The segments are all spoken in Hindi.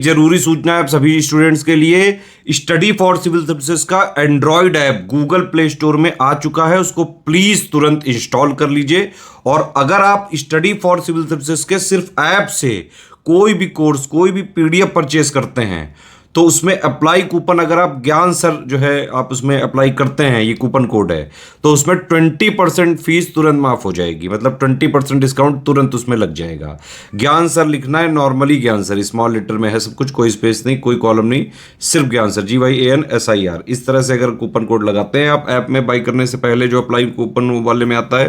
जरूरी सूचना है आप सभी स्टूडेंट्स के लिए। स्टडी फॉर सिविल सर्विसेज का Android app Google play store में आ चुका है, उसको प्लीज तुरंत इंस्टॉल कर लीजिए। और अगर आप स्टडी फॉर सिविल सर्विसेज के सिर्फ ऐप से कोई भी कोर्स, कोई भी पीडीएफ परचेस करते हैं तो उसमें अप्लाई कूपन, अगर आप ज्ञान सर जो है आप उसमें अप्लाई करते हैं, ये कूपन कोड है, तो उसमें 20% फीस तुरंत माफ हो जाएगी। मतलब 20% डिस्काउंट तुरंत उसमें लग जाएगा। ज्ञान सर लिखना है, नॉर्मली ज्ञान सर, स्मॉल लेटर में है सब कुछ, कोई स्पेस नहीं, कोई कॉलम नहीं, सिर्फ ज्ञान सर, GYANSIR। इस तरह से अगर कूपन कोड लगाते हैं आप ऐप में बाई करने से पहले, जो अप्लाई कूपन वाले में आता है,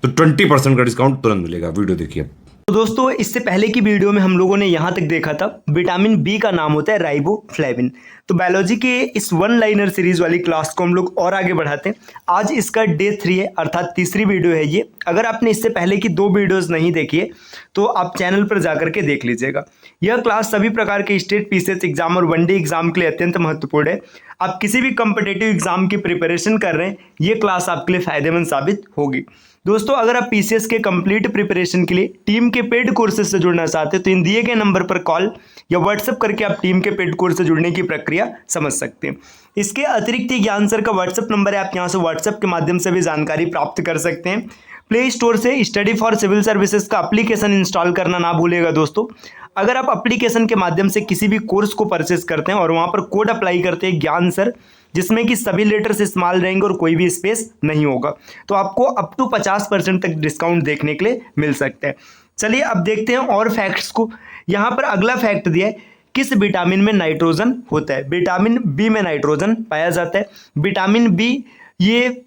तो 20% का डिस्काउंट तुरंत मिलेगा। वीडियो देखिए। तो दोस्तों, इससे पहले की वीडियो में हम लोगों ने यहाँ तक देखा था विटामिन बी का नाम होता है राइबोफ्लेविन। तो बायोलॉजी के इस वन लाइनर सीरीज वाली क्लास को हम लोग और आगे बढ़ाते हैं। आज इसका डे 3 है, अर्थात तीसरी वीडियो है ये। अगर आपने इससे पहले की 2 वीडियोस नहीं देखी है तो आप चैनल पर जाकर के देख लीजिएगा। यह क्लास सभी प्रकार के स्टेट पीसीएस एग्जाम और वनडे एग्जाम के लिए अत्यंत महत्वपूर्ण है। आप किसी भी कॉम्पिटिटिव एग्जाम की प्रिपरेशन कर रहे हैं, ये क्लास आपके लिए फायदेमंद साबित होगी। दोस्तों, अगर आप पीसीएस के कंप्लीट प्रिपरेशन के लिए टीम के पेड कोर्सेज से जुड़ना चाहते हैं तो इन दिए गए नंबर पर कॉल या व्हाट्सएप करके आप टीम के पेड कोर्स से जुड़ने की प्रक्रिया समझ सकते हैं। इसके अतिरिक्त ज्ञान सर का व्हाट्सएप नंबर है, आप यहाँ से व्हाट्सएप के माध्यम से भी जानकारी प्राप्त कर सकते हैं। प्ले स्टोर से स्टडी फॉर सिविल सर्विसेज का एप्लीकेशन इंस्टॉल करना ना भूलिएगा। दोस्तों, अगर आप एप्लीकेशन के माध्यम से किसी भी कोर्स को परचेस करते हैं और वहाँ पर कोड अप्लाई करते हैं ज्ञान सर, जिसमें कि सभी लेटर्स स्मॉल रहेंगे और कोई भी स्पेस नहीं होगा, तो आपको अप टू 50% तक डिस्काउंट देखने के लिए मिल सकता है। चलिए अब देखते हैं और फैक्ट्स को। यहाँ पर अगला फैक्ट दिया है, किस विटामिन में नाइट्रोजन होता है? विटामिन बी में नाइट्रोजन पाया जाता है। विटामिन बी ये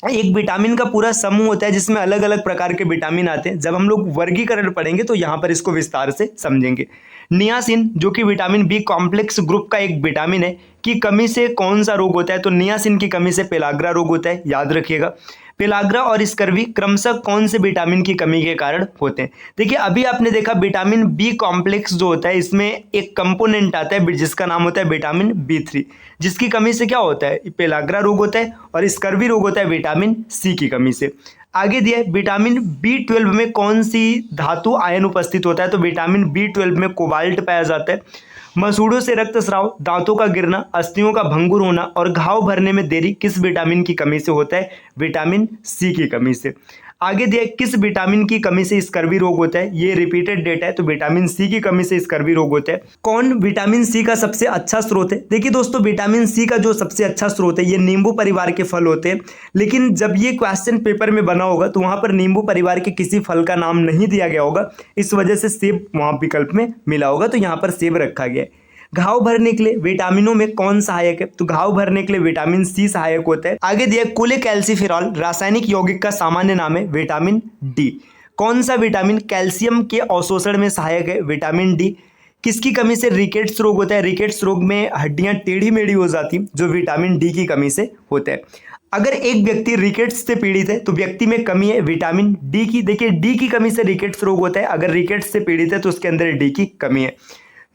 एक विटामिन का पूरा समूह होता है जिसमें अलग अलग प्रकार के विटामिन आते हैं। जब हम लोग वर्गीकरण पढ़ेंगे तो यहाँ पर इसको विस्तार से समझेंगे। नियासिन, जो कि विटामिन बी कॉम्प्लेक्स ग्रुप का एक विटामिन है, की कमी से कौन सा रोग होता है? तो नियासिन की कमी से पेलाग्रा रोग होता है, याद रखिएगा। पेलाग्रा और स्कर्वी क्रमशः कौन से विटामिन की कमी के कारण होते हैं? देखिए, अभी आपने देखा विटामिन बी कॉम्प्लेक्स जो होता है, इसमें एक कंपोनेंट आता है जिसका नाम होता है विटामिन B3, जिसकी कमी से क्या होता है? पेलाग्रा रोग होता है। और स्कर्वी रोग होता है विटामिन सी की कमी से। आगे दिया है, विटामिन B12 में कौन सी धातु आयन उपस्थित होता है? तो विटामिन B12 में कोबाल्ट पाया जाता है। मसूड़ों से रक्तस्राव, दांतों का गिरना, अस्थियों का भंगुर होना और घाव भरने में देरी किस विटामिन की कमी से होता है? विटामिन सी की कमी से। आगे दिया, किस विटामिन की कमी से स्कर्वी रोग होता है? ये रिपीटेड डेटा है, तो विटामिन सी की कमी से स्कर्वी रोग होता है। कौन विटामिन सी का सबसे अच्छा स्रोत है? देखिए दोस्तों, विटामिन सी का जो सबसे अच्छा स्रोत है, ये नींबू परिवार के फल होते हैं। लेकिन जब ये क्वेश्चन पेपर में बना होगा तो वहां पर नींबू परिवार के किसी फल का नाम नहीं दिया गया होगा, इस वजह से सेब वहां विकल्प में मिला होगा, तो यहाँ पर सेब रखा गया है। घाव भरने के लिए विटामिनों में कौन सहायक है? तो घाव भरने के लिए विटामिन सी सहायक होता है। आगे दिया, कोलेकैल्सिफेरॉल रासायनिक यौगिक का सामान्य नाम है विटामिन डी। कौन सा विटामिन कैल्शियम के अवशोषण में सहायक है? Vitamin D. किसकी कमी से रिकेट्स रोग होता है? रिकेट्स रोग में हड्डियां टेढ़ी मेढ़ी हो जाती, जो विटामिन डी की कमी से होता है। अगर एक व्यक्ति रिकेट्स से पीड़ित है तो व्यक्ति में कमी है विटामिन डी की। देखिए, डी की कमी से रिकेट्स रोग होता है। अगर रिकेट्स से पीड़ित है तो उसके अंदर डी की कमी है।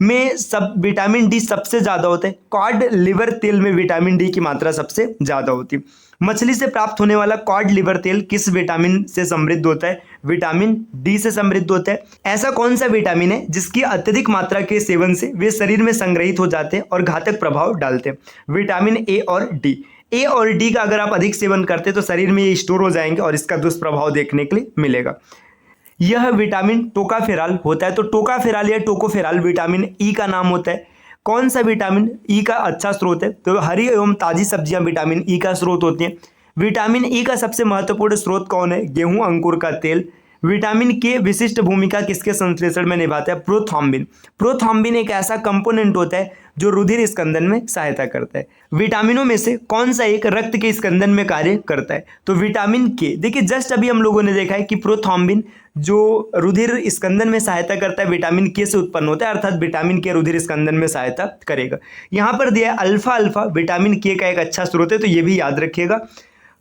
में सब विटामिन डी सबसे ज़्यादा होता है। कॉड लिवर तेल में विटामिन डी की मात्रा सबसे ज़्यादा होती है। मछली से प्राप्त होने वाला कॉड लिवर तेल किस विटामिन से समृद्ध होता है? विटामिन डी से समृद्ध होता है। ऐसा कौन सा विटामिन है जिसकी अत्यधिक मात्रा के सेवन से वे शरीर में संग्रहित हो जाते हैं और घातक प्रभाव डालते हैं? विटामिन ए और डी। ए और डी का अगर आप अधिक सेवन करते हैं तो शरीर में ये स्टोर हो जाएंगे और इसका दुष्प्रभाव देखने के लिए मिलेगा। यह विटामिन टोकाफेराल होता है। तो टोकाफेराल या टोकोफेराल विटामिन ई का नाम होता है। कौन सा विटामिन ई का अच्छा स्रोत है? तो हरी एवं ताजी सब्जियां विटामिन ई का स्रोत होती हैं। विटामिन ई का सबसे महत्वपूर्ण स्रोत कौन है? गेहूं अंकुर का तेल। विटामिन के विशिष्ट भूमिका किसके संश्लेषण में निभाता है? प्रोथ्रोम्बिन। प्रोथ्रोम्बिन एक ऐसा कंपोनेंट होता है जो रुधिर स्कंदन में सहायता करता है। विटामिनों में से कौन सा एक रक्त के स्कंदन में कार्य करता है? तो विटामिन के। देखिए, जस्ट अभी हम लोगों ने देखा है कि प्रोथ्रोम्बिन जो रुधिर स्कंदन में सहायता करता है विटामिन के से उत्पन्न होता है, अर्थात विटामिन के रुधिर स्कंदन में सहायता करेगा। यहाँ पर दिया है अल्फा अल्फा विटामिन के का एक अच्छा स्रोत है, तो ये भी याद रखिएगा।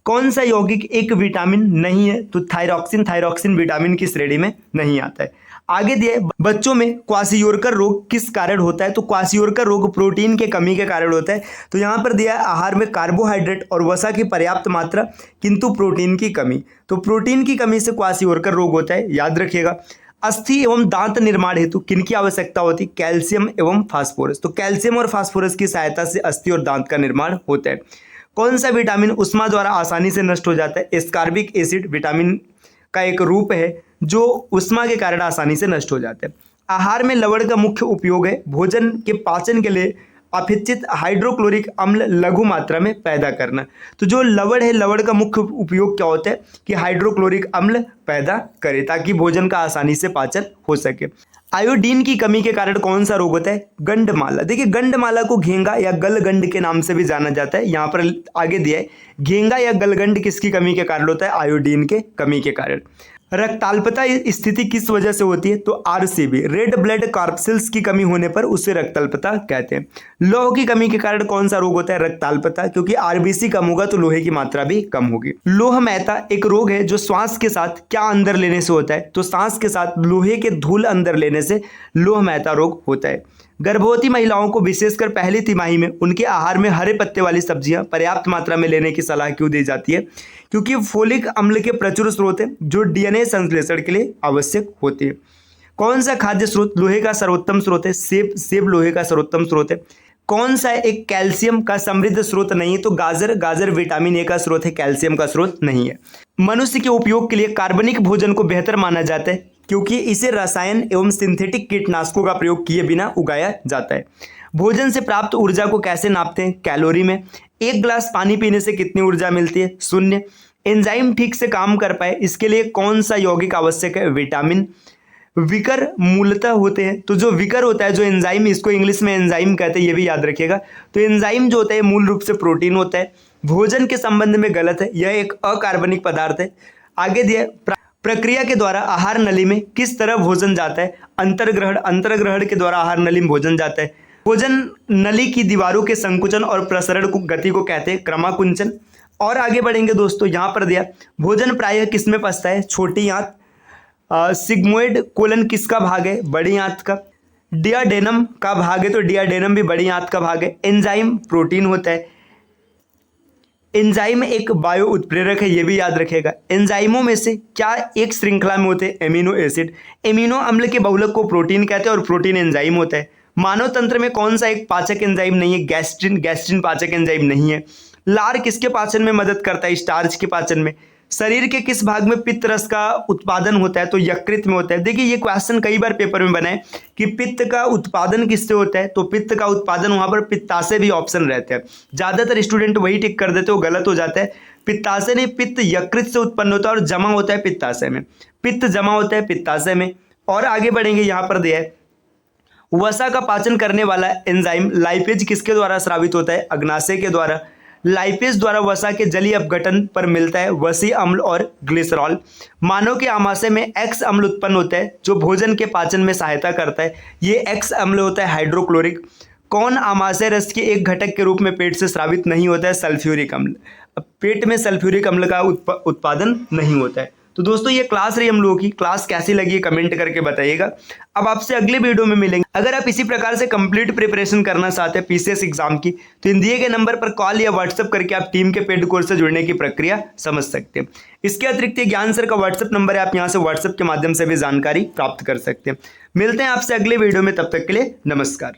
कौन सा यौगिक एक विटामिन नहीं है? तो थायरॉक्सिन। थायरॉक्सिन विटामिन की श्रेणी में नहीं आता है। आगे दिया है, बच्चों में क्वाशियोरकर रोग किस कारण होता है? तो क्वाशियोरकर रोग प्रोटीन के कमी के कारण होता है। तो यहाँ पर दिया है, आहार में कार्बोहाइड्रेट और वसा की पर्याप्त मात्रा किंतु प्रोटीन की कमी। तो प्रोटीन की कमी से क्वाशियोरकर रोग होता है, याद रखिएगा। अस्थि एवं दांत निर्माण हेतु किनकी आवश्यकता होती? कैल्शियम एवं फास्फोरस। तो कैल्शियम और फास्फोरस की सहायता से अस्थि और दांत का निर्माण होता है। कौन सा विटामिन उष्मा द्वारा आसानी से नष्ट हो जाता है? एस्कॉर्बिक एसिड विटामिन का एक रूप है जो उष्मा के कारण आसानी से नष्ट हो जाता है। आहार में लवण का मुख्य उपयोग है भोजन के पाचन के लिए अपेक्षित हाइड्रोक्लोरिक अम्ल लघु मात्रा में पैदा करना। तो जो लवण है, लवण का मुख्य उपयोग क्या होता है कि हाइड्रोक्लोरिक अम्ल पैदा करे ताकि भोजन का आसानी से पाचन हो सके। आयोडीन की कमी के कारण कौन सा रोग होता है? गंडमाला। देखिए, गंडमाला को घेंगा या गलगंड के नाम से भी जाना जाता है। यहाँ पर आगे दिया है घेंगा या गलगंड किसकी कमी के कारण होता है? आयोडीन के कमी के कारण। रक्ताल्पता स्थिति किस वजह से होती है? तो आरसीबी रेड ब्लड कार्पसेल्स की कमी होने पर उसे रक्ताल्पता कहते हैं। लौह की कमी के कारण कौन सा रोग होता है? रक्ताल्पता, क्योंकि आरबीसी कम होगा तो लोहे की मात्रा भी कम होगी। लोहमयता एक रोग है जो श्वास के साथ क्या अंदर लेने से होता है? तो सांस के साथ लोहे के धूल अंदर लेने से लोहमयता रोग होता है। गर्भवती महिलाओं को विशेषकर पहली तिमाही में उनके आहार में हरे पत्ते वाली सब्जियां पर्याप्त मात्रा में लेने की सलाह क्यों दी जाती है? क्योंकि फोलिक अम्ल के प्रचुर स्रोत हैं जो डीएनए संश्लेषण के लिए आवश्यक होते हैं। कौन सा खाद्य स्रोत लोहे का सर्वोत्तम स्रोत है? सेब लोहे का सर्वोत्तम स्रोत है। कौन सा एक कैल्शियम का समृद्ध स्रोत नहीं है? तो गाजर विटामिन ए का स्रोत है, कैल्शियम का स्रोत नहीं है। मनुष्य के उपयोग के लिए कार्बनिक भोजन को बेहतर माना जाता है क्योंकि इसे रसायन एवं सिंथेटिक कीटनाशकों का प्रयोग किए बिना उगाया जाता है। भोजन से प्राप्त ऊर्जा को कैसे नापते हैं? कैलोरी में। एक गिलास पानी पीने से कितनी ऊर्जा मिलती है? 0। एंजाइम ठीक से काम कर पाए इसके लिए कौन सा यौगिक आवश्यक है? विटामिन। विकर मूलतः होते हैं, तो जो विकर होता है, जो एंजाइम, इसको इंग्लिश में एंजाइम कहते हैं, ये भी याद रखिएगा। तो एंजाइम जो होता है मूल रूप से प्रोटीन होता है। भोजन के संबंध में गलत है, यह एक अकार्बनिक पदार्थ है। आगे दिया प्रक्रिया के द्वारा आहार नली में किस तरह भोजन जाता है? अंतर्ग्रहण के द्वारा आहार नली में भोजन जाता है। भोजन नली की दीवारों के संकुचन और प्रसरण को गति को कहते हैं क्रमाकुंचन। और आगे बढ़ेंगे दोस्तों, यहाँ पर दिया भोजन प्रायः किस में पचता है? छोटी आंत। सिग्मोइड कोलन किसका भाग है? बड़ी आंत का। डियाडेनम का भाग है, तो डियाडेनम भी बड़ी आंत का भाग है। एंजाइम प्रोटीन होता है। एंजाइम एक बायो उत्प्रेरक है, ये भी याद रखिएगा। एंजाइमों में से क्या एक श्रृंखला में होते हैं? Amino acid. एमिनो अम्ल के बहुलक को प्रोटीन कहते हैं और प्रोटीन एंजाइम होता है। मानव तंत्र में कौन सा एक पाचक एंजाइम नहीं है? गैस्ट्रिन पाचक एंजाइम नहीं है। लार किसके पाचन में मदद करता है? स्टार्च के पाचन में। शरीर के किस भाग में पित्त रस का उत्पादन होता है? तो यकृत में होता है। देखिए, ये क्वेश्चन कई बार पेपर में बना है कि पित्त का उत्पादन किससे होता है? तो पित्त का उत्पादन वहां पर पित्ताशय भी ऑप्शन रहते हैं। ज्यादातर स्टूडेंट वही टिक कर देते हो, गलत हो जाता है। पित्ताशय नहीं, पित्त यकृत से उत्पन्न होता है और जमा होता है पित्ताशय में। पित्त जमा होता है पित्ताशय में। और आगे बढ़ेंगे, यहाँ पर दिया है वसा का पाचन करने वाला एंजाइम लाइपेज किसके द्वारा स्रावित होता है? अग्नाशय के द्वारा। लाइपेज द्वारा वसा के जलीय अपघटन पर मिलता है वसी अम्ल और ग्लिसरॉल। मानव के आमाशय में एक्स अम्ल उत्पन्न होता है जो भोजन के पाचन में सहायता करता है। ये एक्स अम्ल होता है हाइड्रोक्लोरिक। कौन आमाशय रस के एक घटक के रूप में पेट से स्रावित नहीं होता है? सल्फ्यूरिक अम्ल। पेट में सल्फ्यूरिक अम्ल का उत्पादन नहीं होता है। तो दोस्तों, ये क्लास रही हम लोगों की। क्लास कैसी लगी कमेंट करके बताइएगा। अब आपसे अगले वीडियो में मिलेंगे। अगर आप इसी प्रकार से कंप्लीट प्रिपरेशन करना चाहते हैं पीसीएस एग्जाम की, तो इन दिए गए नंबर पर कॉल या व्हाट्सएप करके आप टीम के पेड कोर्स से जुड़ने की प्रक्रिया समझ सकते हैं। इसके अतिरिक्त ज्ञान सर का व्हाट्सएप नंबर है, आप यहाँ से व्हाट्सएप के माध्यम से भी जानकारी प्राप्त कर सकते हैं। मिलते हैं आपसे अगले वीडियो में, तब तक के लिए नमस्कार।